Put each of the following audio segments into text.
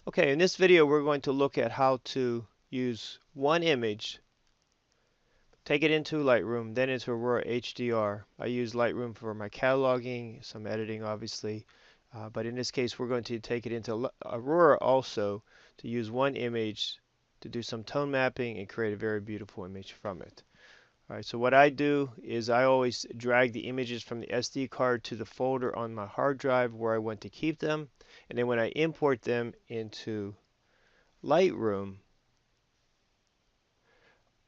Okay, in this video we're going to look at how to use one image, take it into Lightroom, then into Aurora HDR. I use Lightroom for my cataloging, some editing obviously, but in this case we're going to take it into Aurora also to use one image to do some tone mapping and create a very beautiful image from it. Alright, so what I do is I always drag the images from the SD card to the folder on my hard drive where I want to keep them, and then when I import them into Lightroom,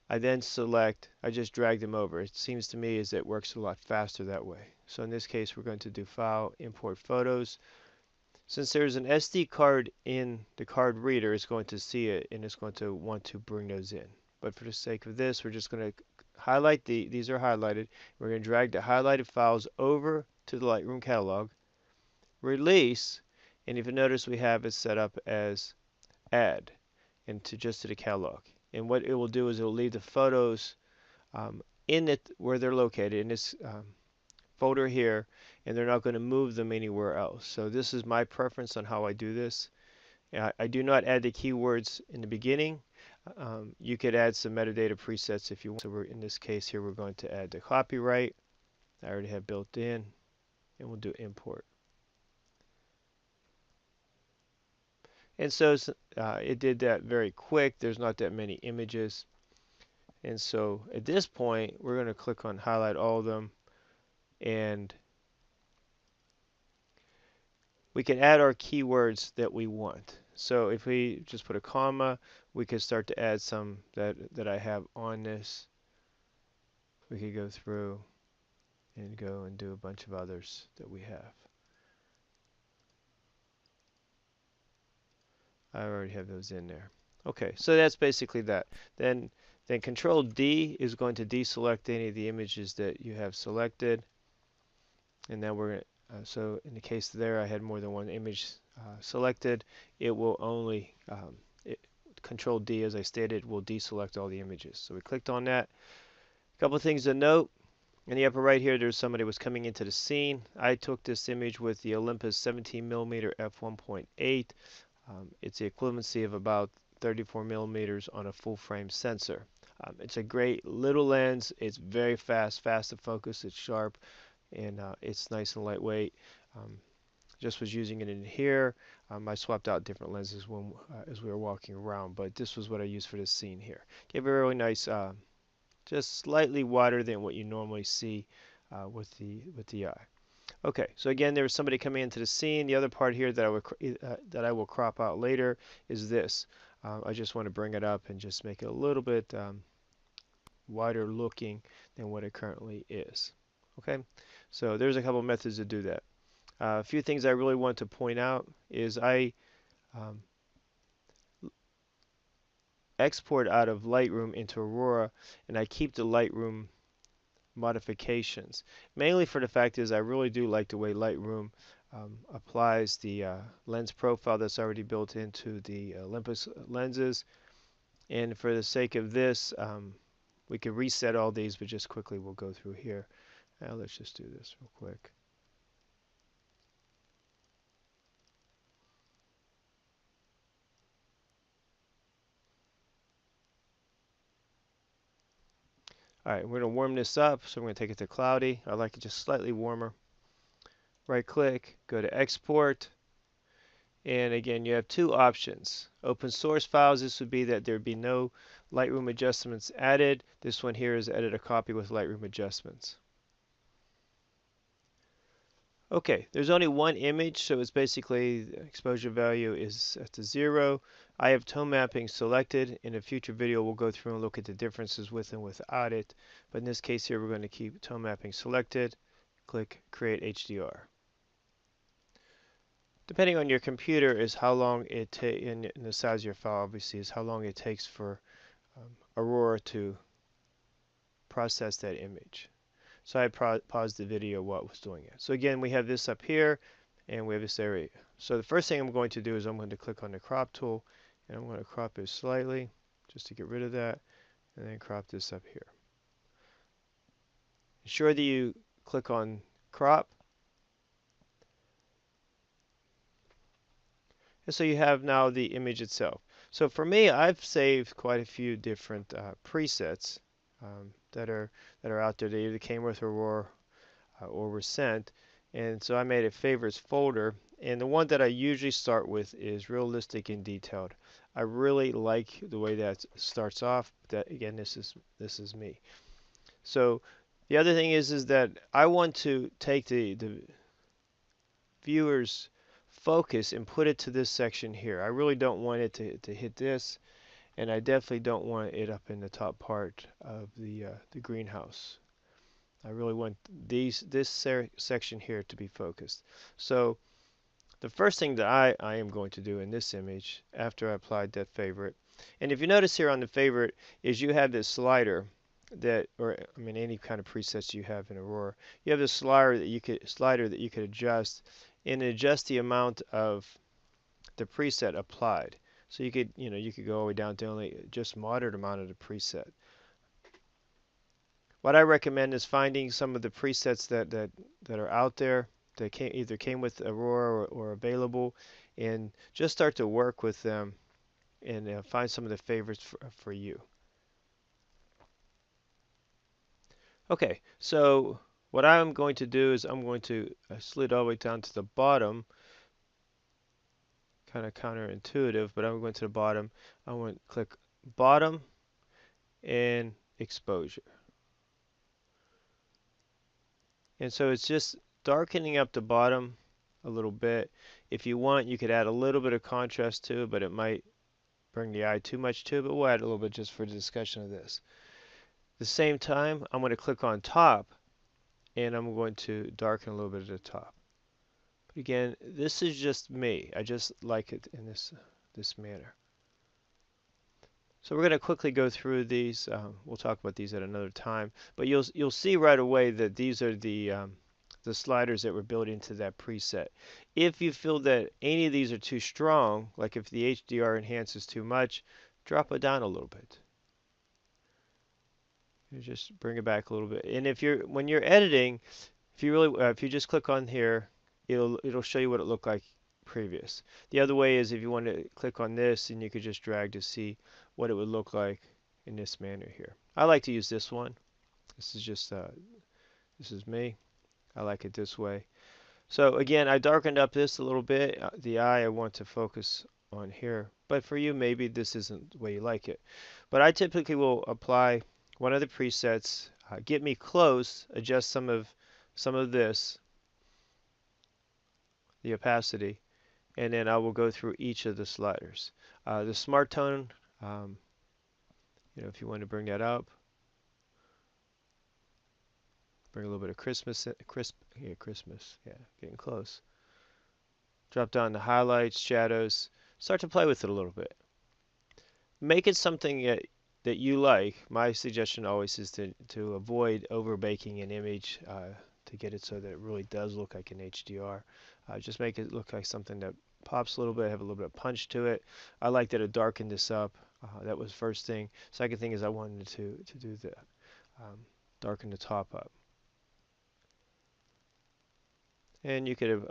I then select, I just drag them over. It seems to me as it works a lot faster that way. So in this case, we're going to do File, Import Photos. Since there's an SD card in the card reader, it's going to see it and it's going to want to bring those in. But for the sake of this, we're just going to highlight these are highlighted. We're going to drag the highlighted files over to the Lightroom catalog, release, and if you notice we have it set up as add into just to the catalog. And what it will do is it will leave the photos in it where they're located in this folder here, and they're not going to move them anywhere else. So this is my preference on how I do this. I do not add the keywords in the beginning. You could add some metadata presets if you want. So we're, in this case here, we're going to add the copyright. I already have built in, and we'll do import. And so it did that very quick. There's not that many images. And so at this point, we're going to click on highlight all of them, and we can add our keywords that we want. So if we just put a comma, we could start to add some that I have on this. We could go through and go and do a bunch of others that we have. I already have those in there. Okay, so that's basically that. Then Control D is going to deselect any of the images that you have selected. And then we're so in the case there I had more than one image selected, it will only Control D, as I stated, will deselect all the images. So we clicked on that. A couple of things to note. In the upper right here, there's somebody was coming into the scene. I took this image with the Olympus 17mm f1.8. It's the equivalency of about 34 millimeters on a full frame sensor. It's a great little lens. It's very fast to focus. It's sharp, and it's nice and lightweight. Just was using it in here. I swapped out different lenses when as we were walking around, but this was what I used for this scene here. Gave a really nice, just slightly wider than what you normally see with the eye. Okay, so again, there was somebody coming into the scene. The other part here that I will crop out later is this. I just want to bring it up and just make it a little bit wider looking than what it currently is. Okay, so there's a couple methods to do that. A few things I really want to point out is I export out of Lightroom into Aurora, and I keep the Lightroom modifications. Mainly for the fact is I really do like the way Lightroom applies the lens profile that's already built into the Olympus lenses. And for the sake of this, we can reset all these, but just quickly we'll go through here. Now let's just do this real quick. Alright, we're going to warm this up, so we're going to take it to cloudy. I like it just slightly warmer. Right click, go to export, and again you have two options. Open source files, this would be that there would be no Lightroom adjustments added. This one here is edit a copy with Lightroom adjustments. Okay, there's only one image, so it's basically the exposure value is set to 0. I have tone mapping selected. In a future video we'll go through and look at the differences with and without it, but in this case here we're going to keep tone mapping selected. Click Create HDR. Depending on your computer is how long it takes, and the size of your file obviously is how long it takes for Aurora to process that image. So I paused the video while it was doing it. So again, we have this up here, and we have this area. So the first thing I'm going to do is I'm going to click on the crop tool, and I'm going to crop it slightly, just to get rid of that, and then crop this up here. Ensure that you click on crop, And so you have now the image itself. So for me, I've saved quite a few different presets that are out there. They either came with Aurora or were sent. And so I made a favorites folder. And the one that I usually start with is realistic and detailed. I really like the way that starts off. That again, this is me. So the other thing is that I want to take the viewer's focus and put it to this section here. I really don't want it to hit this, and I definitely don't want it up in the top part of the greenhouse. I really want this section here to be focused. So the first thing that I am going to do in this image after I applied that favorite, and if you notice here on the favorite is you have this slider that, or I mean any kind of presets you have in Aurora, you have this slider that you could adjust and adjust the amount of the preset applied. So you could go all the way down to only just moderate amount of the preset. What I recommend is finding some of the presets that are out there that either came with Aurora or available, and just start to work with them and find some of the favorites for you. Okay, so what I'm going to do is I'm going to slid all the way down to the bottom, kind of counterintuitive, but I'm going to the bottom. I want to click bottom and exposure. And so it's just darkening up the bottom a little bit. If you want, you could add a little bit of contrast to it, but it might bring the eye too much to it, but we'll add a little bit just for the discussion of this. At the same time, I'm going to click on top, and I'm going to darken a little bit at the top. But again, this is just me. I just like it in this manner. So we're going to quickly go through these. We'll talk about these at another time. But you'll see right away that these are the sliders that we're building into that preset. If you feel that any of these are too strong, like if the HDR enhances too much, drop it down a little bit. You just bring it back a little bit. And when you're editing, if you just click on here, it'll show you what it looked like previous. The other way is if you want to click on this, and you could just drag to see what it would look like in this manner here. I like to use this one. This is just this is me. I like it this way. So again, I darkened up this a little bit. The eye I want to focus on here, but for you maybe this isn't the way you like it. But I typically will apply one of the presets, get me close, adjust some of this, the opacity, and then I will go through each of the sliders. The smart tone, if you want to bring that up, bring a little bit of Christmas, Christmas, yeah, getting close. Drop down the highlights, shadows, start to play with it a little bit. Make it something that you like. My suggestion always is to avoid over baking an image to get it so that it really does look like an HDR. Just make it look like something that pops a little bit, have a little bit of punch to it. I like that it darkened this up. That was first thing. Second thing is I wanted to do the darken the top up. And you could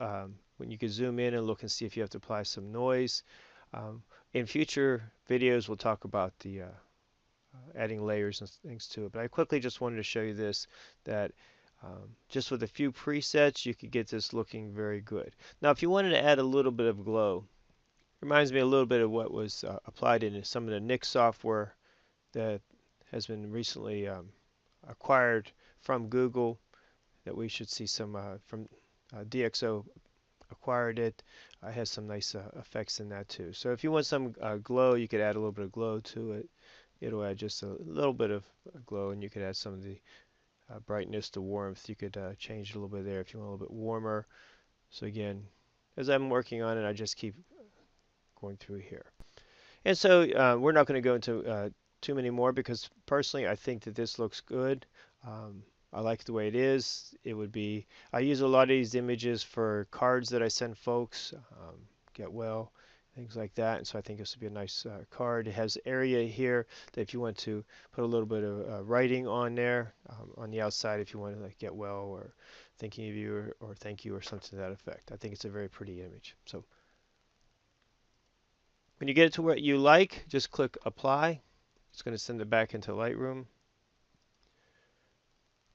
when you could zoom in and look and see if you have to apply some noise. In future videos, we'll talk about the adding layers and things to it. But I quickly just wanted to show you this, that just with a few presets, you could get this looking very good. Now, if you wanted to add a little bit of glow, it reminds me a little bit of what was applied in some of the NIC software that has been recently acquired from Google, that we should see some from DxO acquired it. It has some nice effects in that too. So if you want some glow, you could add a little bit of glow to it. It'll add just a little bit of glow, and you could add some of the brightness to warmth. You could change it a little bit there if you want a little bit warmer. So again, as I'm working on it, I just keep going through here. And so we're not going to go into too many more, because personally I think that this looks good. I like the way it is. I use a lot of these images for cards that I send folks, get well, things like that. And so I think this would be a nice card. It has area here that if you want to put a little bit of writing on there, on the outside, if you want to like get well or thinking of you or thank you or something to that effect. I think it's a very pretty image. So When you get it to what you like, just click Apply. It's going to send it back into Lightroom.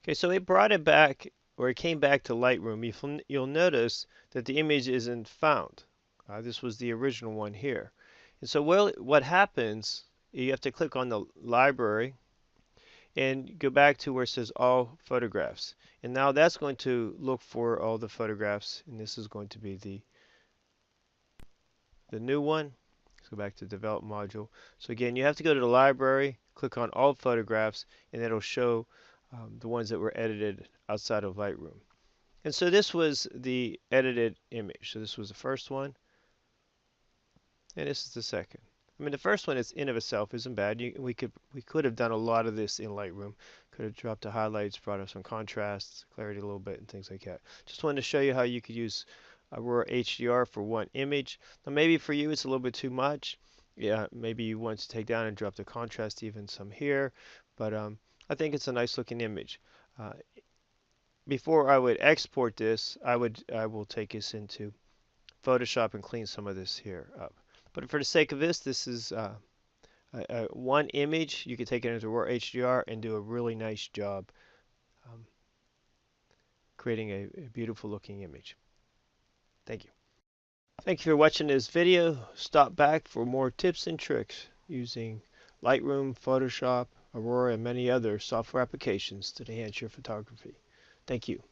Okay, so it brought it back, or it came back to Lightroom. You'll notice that the image isn't found. This was the original one here. And so what happens, you have to click on the library and go back to where it says All Photographs. And now that's going to look for all the photographs, and this is going to be the new one. Let's go back to Develop Module. So again, you have to go to the library, click on All Photographs, and it'll show the ones that were edited outside of Lightroom. And so this was the edited image. So this was the first one, and this is the second. I mean, the first one is in of itself isn't bad. We could have done a lot of this in Lightroom. Could have dropped the highlights, brought up some contrast, clarity a little bit, and things like that. Just wanted to show you how you could use Aurora HDR for one image. Now, maybe for you it's a little bit too much. Yeah, maybe you want to take down and drop the contrast even some here, but I think it's a nice looking image. Before I would export this, I will take this into Photoshop and clean some of this here up. But for the sake of this is one image. You can take it into Aurora HDR and do a really nice job creating a beautiful looking image. Thank you. Thank you for watching this video. Stop back for more tips and tricks using Lightroom, Photoshop, Aurora, and many other software applications to enhance your photography. Thank you.